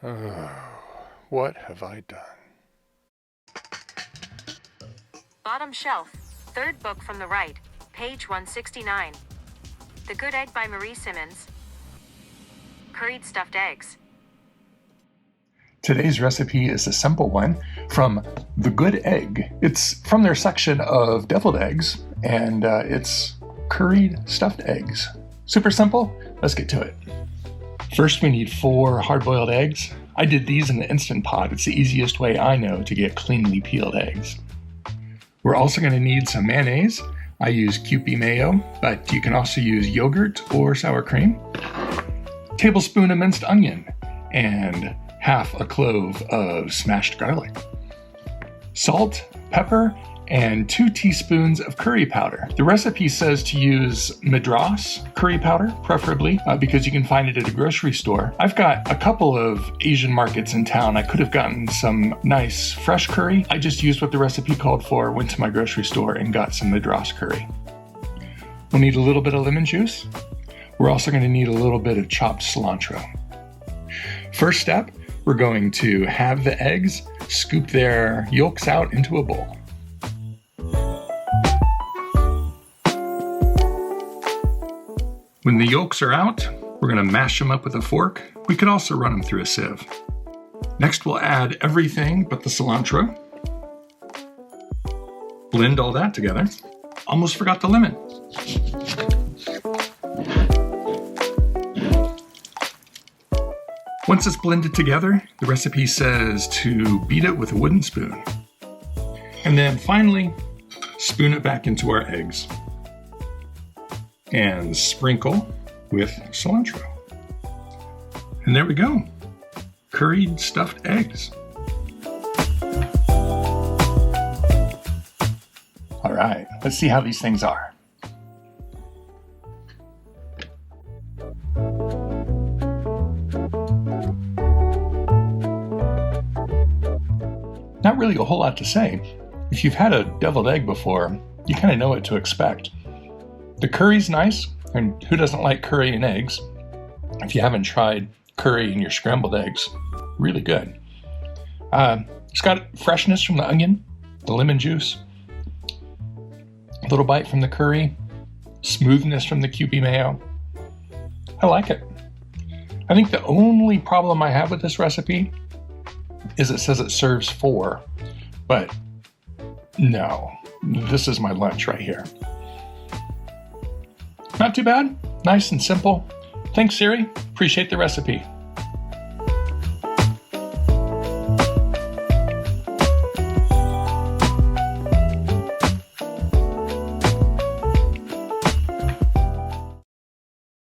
Oh, what have I done? Bottom shelf, third book from the right, page 169. The Good Egg by Marie Simmons. Curried stuffed eggs. Today's recipe is a simple one from The Good Egg. It's from their section of deviled eggs, and it's curried stuffed eggs. Super simple. Let's get to it. First, we need 4 hard-boiled eggs. I did these in the Instant Pot. It's the easiest way I know to get cleanly peeled eggs. We're also going to need some mayonnaise. I use Kewpie mayo, but you can also use yogurt or sour cream. Tablespoon of minced onion, and half a clove of smashed garlic. Salt, pepper, and 2 teaspoons of curry powder. The recipe says to use Madras curry powder, preferably, because you can find it at a grocery store. I've got a couple of Asian markets in town. I could have gotten some nice fresh curry. I just used what the recipe called for, went to my grocery store and got some Madras curry. We'll need a little bit of lemon juice. We're also going to need a little bit of chopped cilantro. First step, we're going to have the eggs, scoop their yolks out into a bowl. When the yolks are out, we're going to mash them up with a fork. We could also run them through a sieve. Next, we'll add everything but the cilantro. Blend all that together. Almost forgot the lemon. Once it's blended together, the recipe says to beat it with a wooden spoon. And then finally, spoon it back into our eggs. And sprinkle with cilantro. And there we go. Curried stuffed eggs. All right, let's see how these things are. Not really a whole lot to say. If you've had a deviled egg before, you kind of know what to expect. The curry's nice, and who doesn't like curry and eggs? If you haven't tried curry in your scrambled eggs, really good. It's got freshness from the onion, the lemon juice, a little bite from the curry, smoothness from the Kewpie mayo. I like it. I think the only problem I have with this recipe is it says it serves 4, but no, this is my lunch right here. Not too bad, nice and simple. Thanks, Siri. Appreciate the recipe.